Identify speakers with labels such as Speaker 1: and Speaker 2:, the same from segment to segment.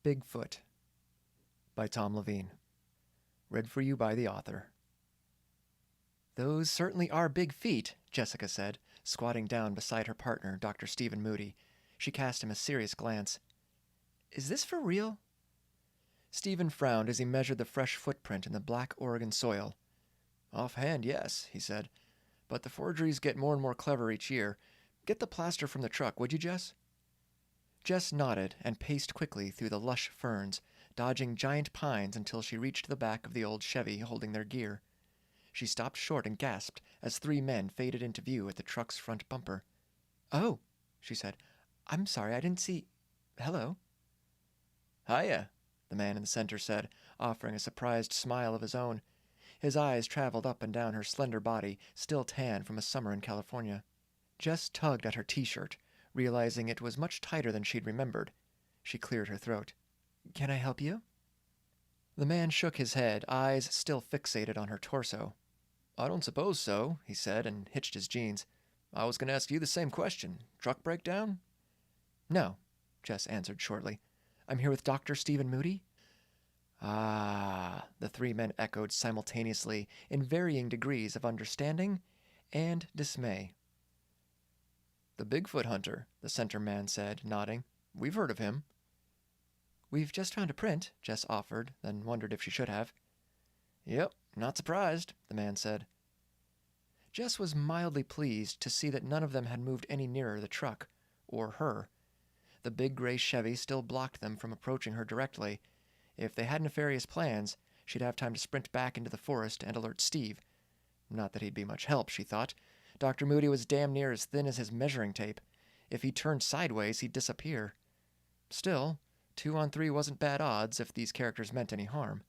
Speaker 1: BIGFOOT by Tom Leveen. Read for you by the author. "Those certainly are big feet," Jessica said, squatting down beside her partner, Dr. Stephen Moody. She cast him a serious glance. "Is this for real?" Stephen frowned as he measured the fresh footprint in the black Oregon soil. "Offhand, yes," he said. "But the forgeries get more and more clever each year. Get the plaster from the truck, would you, Jess?" Jess nodded and paced quickly through the lush ferns, dodging giant pines until she reached the back of the old Chevy holding their gear. She stopped short and gasped as three men faded into view at the truck's front bumper. "Oh," she said. "I'm sorry, I didn't see... Hello." "Hiya," the man in the center said, offering a surprised smile of his own. His eyes traveled up and down her slender body, still tan from a summer in California. Jess tugged at her t-shirt, realizing it was much tighter than she'd remembered. She cleared her throat. "Can I help you?" The man shook his head, eyes still fixated on her torso. "I don't suppose so," he said, and hitched his jeans. "I was going to ask you the same question. Truck breakdown?" "No," Jess answered shortly. "I'm here with Dr. Stephen Moody." "Ah," the three men echoed simultaneously in varying degrees of understanding and dismay. "The Bigfoot hunter," the center man said, nodding. "We've heard of him." "We've just found a print," Jess offered, then wondered if she should have. "Yep, not surprised," the man said. Jess was mildly pleased to see that none of them had moved any nearer the truck, or her. The big gray Chevy still blocked them from approaching her directly. If they had nefarious plans, she'd have time to sprint back into the forest and alert Steve. Not that he'd be much help, she thought. Dr. Moody was damn near as thin as his measuring tape. If he turned sideways, he'd disappear. Still, 2-on-3 wasn't bad odds if these characters meant any harm.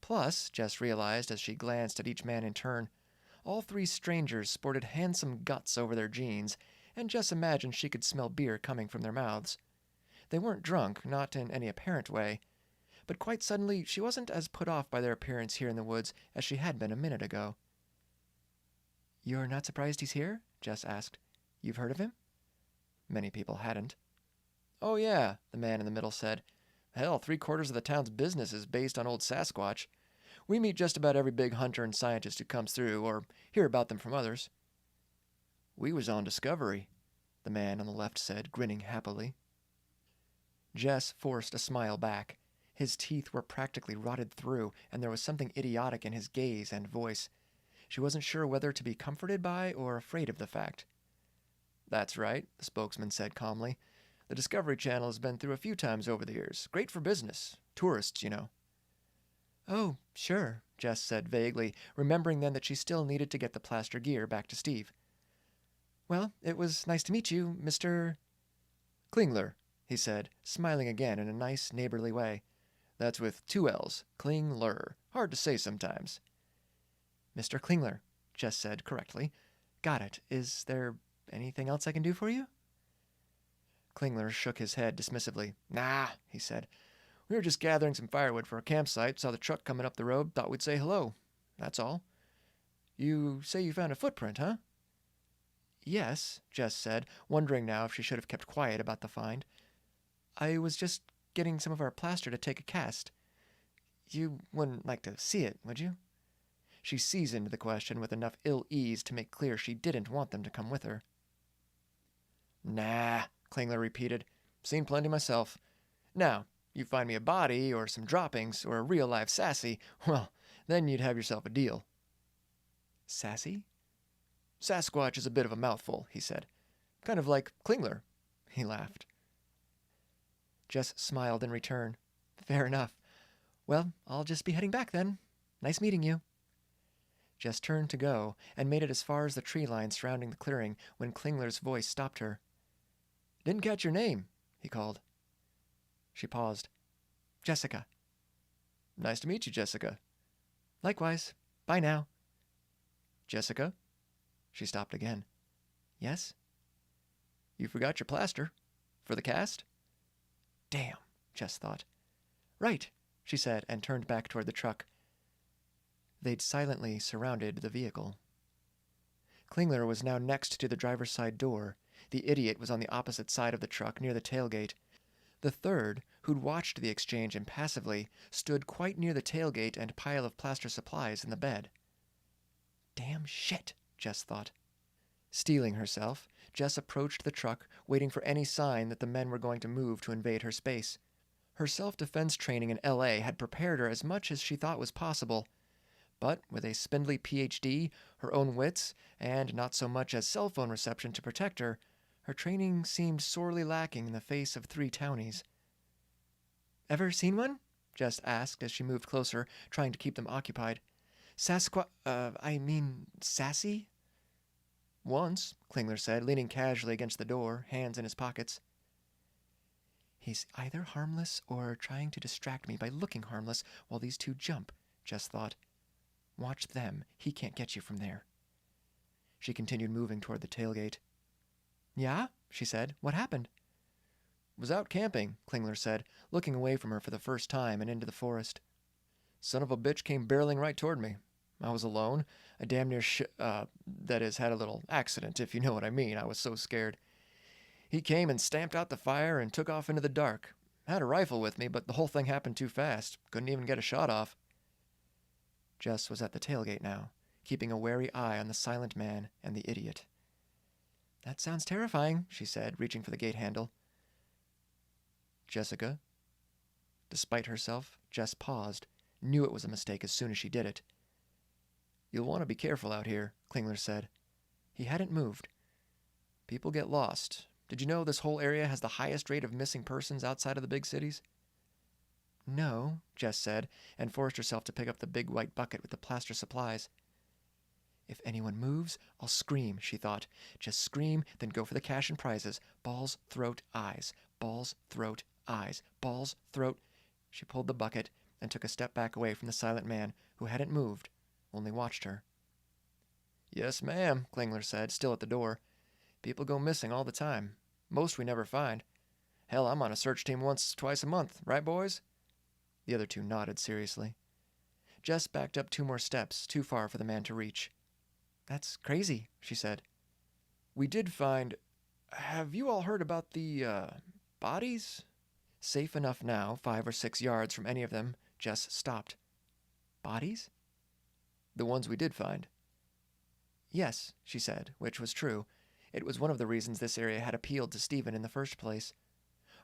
Speaker 1: Plus, Jess realized as she glanced at each man in turn, all three strangers sported handsome guts over their jeans, and Jess imagined she could smell beer coming from their mouths. They weren't drunk, not in any apparent way, but quite suddenly she wasn't as put off by their appearance here in the woods as she had been a minute ago. "You're not surprised he's here?" Jess asked. "You've heard of him?" Many people hadn't. "Oh yeah," the man in the middle said. "Hell, 3/4 of the town's business is based on old Sasquatch. We meet just about every big hunter and scientist who comes through, or hear about them from others." "We was on Discovery," the man on the left said, grinning happily. Jess forced a smile back. His teeth were practically rotted through, and there was something idiotic in his gaze and voice. She wasn't sure whether to be comforted by or afraid of the fact. "That's right," the spokesman said calmly. "The Discovery Channel has been through a few times over the years. Great for business. Tourists, you know." "Oh, sure," Jess said vaguely, remembering then that she still needed to get the plaster gear back to Steve. "Well, it was nice to meet you, Mr. "Klingler," he said, smiling again in a nice, neighborly way. "That's with 2 L's. Klingler. Hard to say sometimes." "Mr. Klingler," Jess said correctly. "Got it. Is there anything else I can do for you?" Klingler shook his head dismissively. "Nah," he said. "We were just gathering some firewood for a campsite, saw the truck coming up the road, thought we'd say hello. That's all." "You say you found a footprint, huh?" "Yes," Jess said, wondering now if she should have kept quiet about the find. "I was just getting some of our plaster to take a cast. You wouldn't like to see it, would you?" She seasoned the question with enough ill-ease to make clear she didn't want them to come with her. "Nah," Klingler repeated. "Seen plenty myself. Now, you find me a body, or some droppings, or a real live sassy, well, then you'd have yourself a deal." "Sassy?" "Sasquatch is a bit of a mouthful," he said. "Kind of like Klingler." He laughed. Jess smiled in return. "Fair enough. Well, I'll just be heading back then. Nice meeting you." Jess turned to go and made it as far as the tree line surrounding the clearing when Klingler's voice stopped her. "Didn't catch your name," he called. She paused. "Jessica." "Nice to meet you, Jessica."
Speaker 2: "Likewise. Bye now."
Speaker 1: "Jessica?" She stopped again.
Speaker 2: "Yes?"
Speaker 1: "You forgot your plaster. For the cast?"
Speaker 2: "Damn," Jess thought.
Speaker 1: "Right," she said, and turned back toward the truck. They'd silently surrounded the vehicle. Klingler was now next to the driver's side door. The idiot was on the opposite side of the truck, near the tailgate. The third, who'd watched the exchange impassively, stood quite near the tailgate and pile of plaster supplies in the bed. Damn shit, Jess thought. Steeling herself, Jess approached the truck, waiting for any sign that the men were going to move to invade her space. Her self-defense training in L.A. had prepared her as much as she thought was possible, but with a spindly Ph.D., her own wits, and not so much as cell phone reception to protect her, her training seemed sorely lacking in the face of 3 townies. "Ever seen one?" Jess asked as she moved closer, trying to keep them occupied. Sassy? "Once," Klingler said, leaning casually against the door, hands in his pockets. He's either harmless or trying to distract me by looking harmless while these 2 jump, Jess thought. Watch them. He can't get you from there. She continued moving toward the tailgate. "Yeah?" she said. "What happened?" "Was out camping," Klingler said, looking away from her for the first time and into the forest. "Son of a bitch came barreling right toward me. I was alone. I damn near that is, had a little accident, if you know what I mean. I was so scared. He came and stamped out the fire and took off into the dark. Had a rifle with me, but the whole thing happened too fast. Couldn't even get a shot off." Jess was at the tailgate now, keeping a wary eye on the silent man and the idiot. "That sounds terrifying," she said, reaching for the gate handle. "Jessica?" Despite herself, Jess paused, knew it was a mistake as soon as she did it. "You'll want to be careful out here," Klingler said. He hadn't moved. "People get lost. Did you know this whole area has the highest rate of missing persons outside of the big cities?" "No," Jess said, and forced herself to pick up the big white bucket with the plaster supplies. If anyone moves, I'll scream, she thought. Just scream, then go for the cash and prizes. Balls, throat, eyes. Balls, throat, eyes. Balls, throat. She pulled the bucket and took a step back away from the silent man, who hadn't moved, only watched her. "Yes, ma'am," Klingler said, still at the door. "People go missing all the time. Most we never find. Hell, I'm on a search team twice a month, right, boys?" The other 2 nodded seriously. Jess backed up 2 more steps, too far for the man to reach. "That's crazy," she said. "We did find... Have you all heard about the, bodies?" Safe enough now, 5 or 6 yards from any of them, Jess stopped. "Bodies?" "The ones we did find." "Yes," she said, which was true. It was one of the reasons this area had appealed to Stephen in the first place.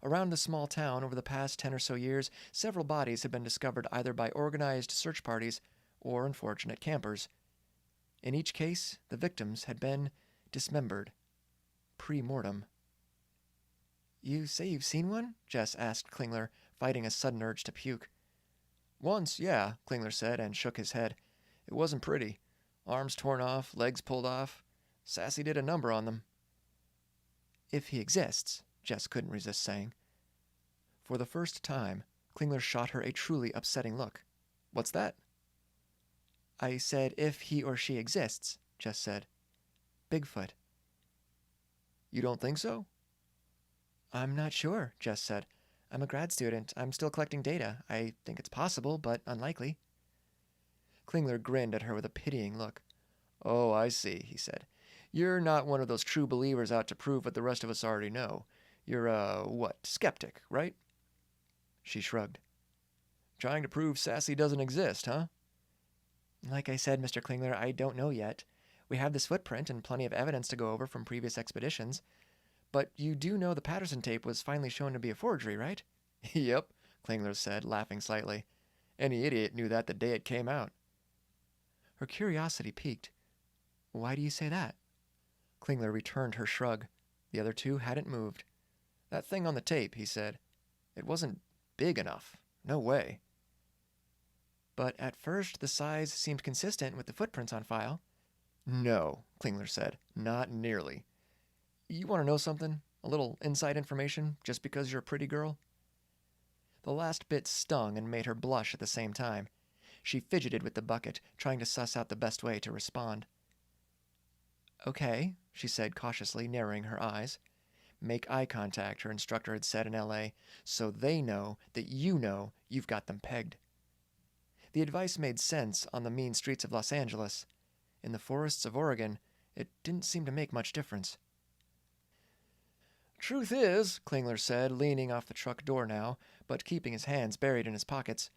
Speaker 1: Around the small town, over the past 10 or so years, several bodies had been discovered either by organized search parties or unfortunate campers. In each case, the victims had been dismembered. Pre-mortem. "You say you've seen one?" Jess asked Klingler, fighting a sudden urge to puke. "Once, yeah," Klingler said, and shook his head. "It wasn't pretty. Arms torn off, legs pulled off. Sassy did a number on them." "If he exists," Jess couldn't resist saying. For the first time, Klingler shot her a truly upsetting look. "What's that?" "I said if he or she exists," Jess said. "Bigfoot." "You don't think so?" "I'm not sure," Jess said. "I'm a grad student. I'm still collecting data. I think it's possible, but unlikely." Klingler grinned at her with a pitying look. "Oh, I see," he said. "You're not one of those true believers out to prove what the rest of us already know. You're skeptic, right?" She shrugged. "Trying to prove Sassy doesn't exist, huh?" "Like I said, Mr. Klingler, I don't know yet. We have this footprint and plenty of evidence to go over from previous expeditions. But you do know the Patterson tape was finally shown to be a forgery, right?" "Yep," Klingler said, laughing slightly. "Any idiot knew that the day it came out." Her curiosity piqued. "Why do you say that?" Klingler returned her shrug. The other 2 hadn't moved. "That thing on the tape," he said. "It wasn't big enough. No way." "But at first the size seemed consistent with the footprints on file." "No," Klingler said. "Not nearly. You want to know something? A little inside information, just because you're a pretty girl?" The last bit stung and made her blush at the same time. She fidgeted with the bucket, trying to suss out the best way to respond. "Okay," she said cautiously, narrowing her eyes. "Make eye contact," her instructor had said in L.A., "so they know that you know you've got them pegged." The advice made sense on the mean streets of Los Angeles. In the forests of Oregon, it didn't seem to make much difference. Truth is, Klingler said, leaning off the truck door now, but keeping his hands buried in his pockets,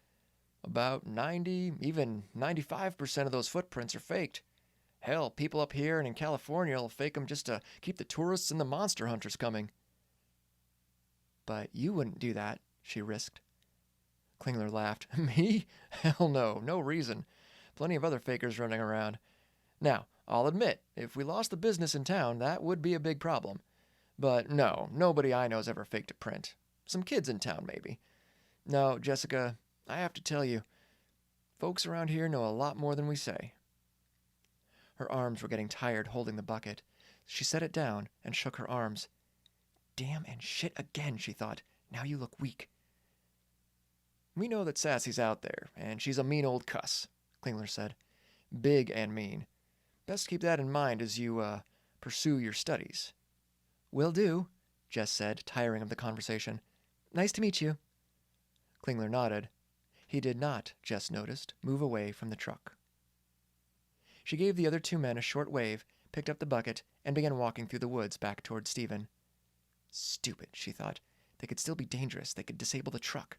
Speaker 1: about 90, even 95% of those footprints are faked. Hell, people up here and in California will fake them just to keep the tourists and the monster hunters coming.
Speaker 2: But you wouldn't do that, she risked.
Speaker 1: Klingler laughed. Me? Hell no, no reason. Plenty of other fakers running around. Now, I'll admit, if we lost the business in town, that would be a big problem. But no, nobody I know's ever faked a print. Some kids in town, maybe. No, Jessica, I have to tell you, folks around here know a lot more than we say.
Speaker 2: Her arms were getting tired holding the bucket. She set it down and shook her arms. Damn and shit again, she thought. Now you look weak.
Speaker 1: We know that Sassy's out there, and she's a mean old cuss, Klingler said. Big and mean. Best keep that in mind as you, pursue your studies.
Speaker 2: Will do, Jess said, tiring of the conversation. Nice to meet you.
Speaker 1: Klingler nodded.
Speaker 2: He did not, Jess noticed, move away from the truck. She gave the other two men a short wave, picked up the bucket, and began walking through the woods back toward Stephen. Stupid, she thought. They could still be dangerous. They could disable the truck.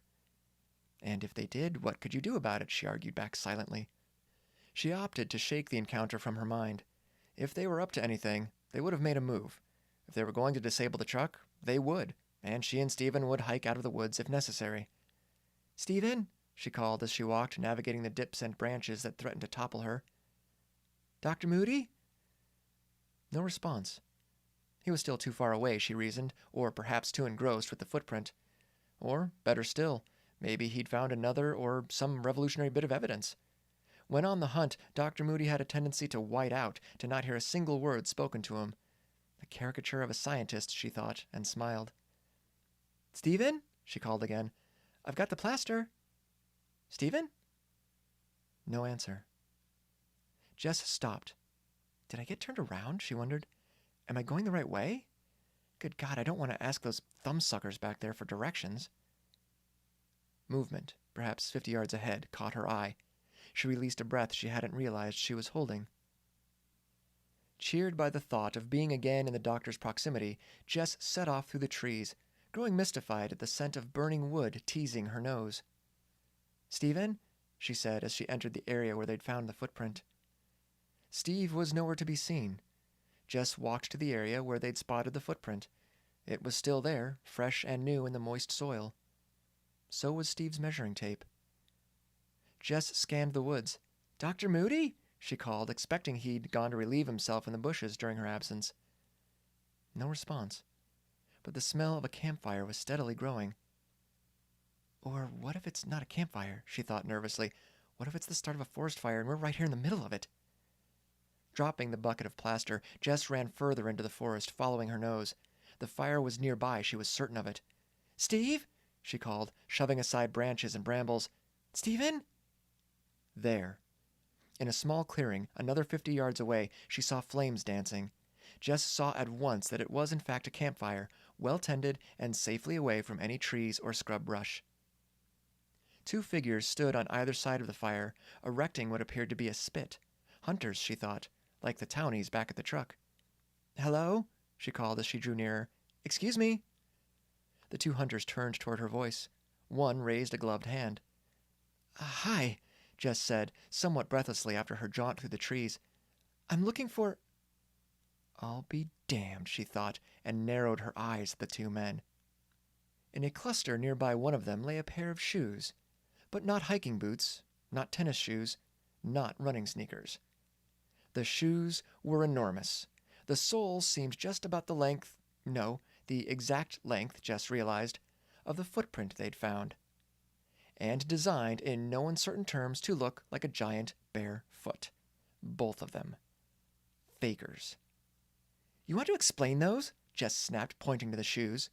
Speaker 2: And if they did, what could you do about it? She argued back silently. She opted to shake the encounter from her mind. If they were up to anything, they would have made a move. If they were going to disable the truck, they would, and she and Stephen would hike out of the woods if necessary. Stephen, she called as she walked, navigating the dips and branches that threatened to topple her. Dr. Moody? No response. He was still too far away, she reasoned, or perhaps too engrossed with the footprint. Or, better still, maybe he'd found another or some revolutionary bit of evidence. When on the hunt, Dr. Moody had a tendency to white out, to not hear a single word spoken to him. The caricature of a scientist, she thought, and smiled. Stephen? She called again. I've got the plaster. Stephen? No answer. Jess stopped. Did I get turned around? She wondered. Am I going the right way? Good God, I don't want to ask those thumbsuckers back there for directions. Movement, perhaps 50 yards ahead, caught her eye. She released a breath she hadn't realized she was holding. Cheered by the thought of being again in the doctor's proximity, Jess set off through the trees, growing mystified at the scent of burning wood teasing her nose. Stephen? She said as she entered the area where they'd found the footprint. Steve was nowhere to be seen. Jess walked to the area where they'd spotted the footprint. It was still there, fresh and new in the moist soil. So was Steve's measuring tape. Jess scanned the woods. Dr. Moody? She called, expecting he'd gone to relieve himself in the bushes during her absence. No response. But the smell of a campfire was steadily growing. Or what if it's not a campfire? She thought nervously. What if it's the start of a forest fire and we're right here in the middle of it? Dropping the bucket of plaster, Jess ran further into the forest, following her nose. The fire was nearby, she was certain of it. Steve? She called, shoving aside branches and brambles. Stephen? There. In a small clearing, another 50 yards away, she saw flames dancing. Jess saw at once that it was in fact a campfire, well tended and safely away from any trees or scrub brush. Two figures stood on either side of the fire, erecting what appeared to be a spit. Hunters, she thought, like the townies back at the truck. Hello? She called as she drew nearer. Excuse me? The two hunters turned toward her voice. One raised a gloved hand. Hi, Jess said, somewhat breathlessly after her jaunt through the trees. I'm looking for... I'll be damned, she thought, and narrowed her eyes at the two men. In a cluster nearby one of them lay a pair of shoes, but not hiking boots, not tennis shoes, not running sneakers. The shoes were enormous. The soles seemed just about the length, no, the exact length, Jess realized, of the footprint they'd found, and designed in no uncertain terms to look like a giant bare foot. Both of them. Fakers. You want to explain those? Jess snapped, pointing to the shoes.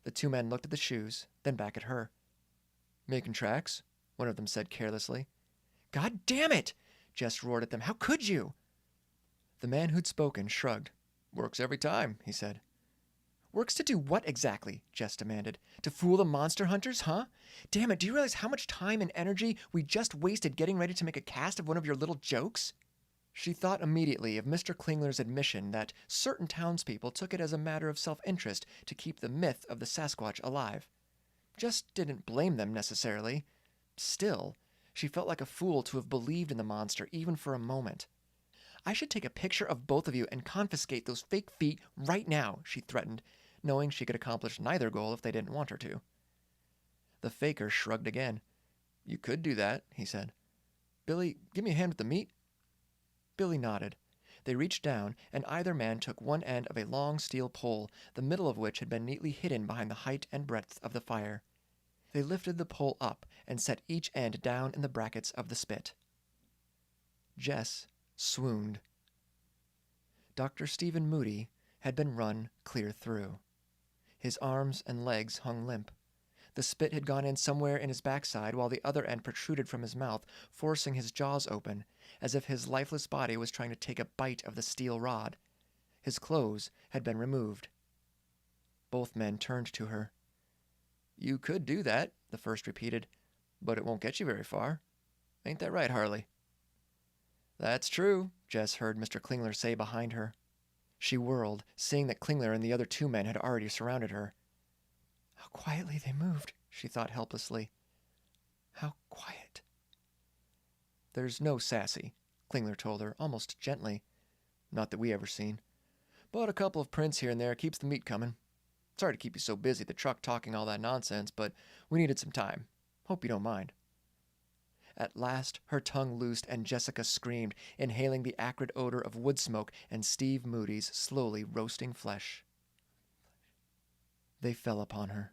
Speaker 2: The two men looked at the shoes, then back at her. Making tracks, one of them said carelessly. God damn it! Jess roared at them. How could you? The man who'd spoken shrugged. Works every time, he said. Works to do what exactly? Jess demanded. To fool the monster hunters, huh? Damn it, do you realize how much time and energy we just wasted getting ready to make a cast of one of your little jokes? She thought immediately of Mr. Klingler's admission that certain townspeople took it as a matter of self-interest to keep the myth of the Sasquatch alive. Just didn't blame them necessarily. Still, she felt like a fool to have believed in the monster even for a moment. "I should take a picture of both of you and confiscate those fake feet right now," she threatened, knowing she could accomplish neither goal if they didn't want her to. The faker shrugged again. "You could do that," he said. "Billy, give me a hand with the meat." Billy nodded. They reached down, and either man took one end of a long steel pole, the middle of which had been neatly hidden behind the height and breadth of the fire. They lifted the pole up and set each end down in the brackets of the spit. Jess swooned. Dr. Stephen Moody had been run clear through. His arms and legs hung limp. The spit had gone in somewhere in his backside, while the other end protruded from his mouth, forcing his jaws open, as if his lifeless body was trying to take a bite of the steel rod. His clothes had been removed. Both men turned to her. "You could do that," the first repeated, "but it won't get you very far. Ain't that right, Harley?" "That's true," Jess heard Mr. Klingler say behind her. She whirled, seeing that Klingler and the other two men had already surrounded her. "How quietly they moved," she thought helplessly. "How quiet." "There's no Sassy," Klingler told her, almost gently. "Not that we ever seen. But a couple of prints here and there keeps the meat coming. Sorry to keep you so busy at the truck talking all that nonsense, but we needed some time. Hope you don't mind." At last her tongue loosed and Jessica screamed, inhaling the acrid odor of wood smoke and Steve Moody's slowly roasting flesh. They fell upon her.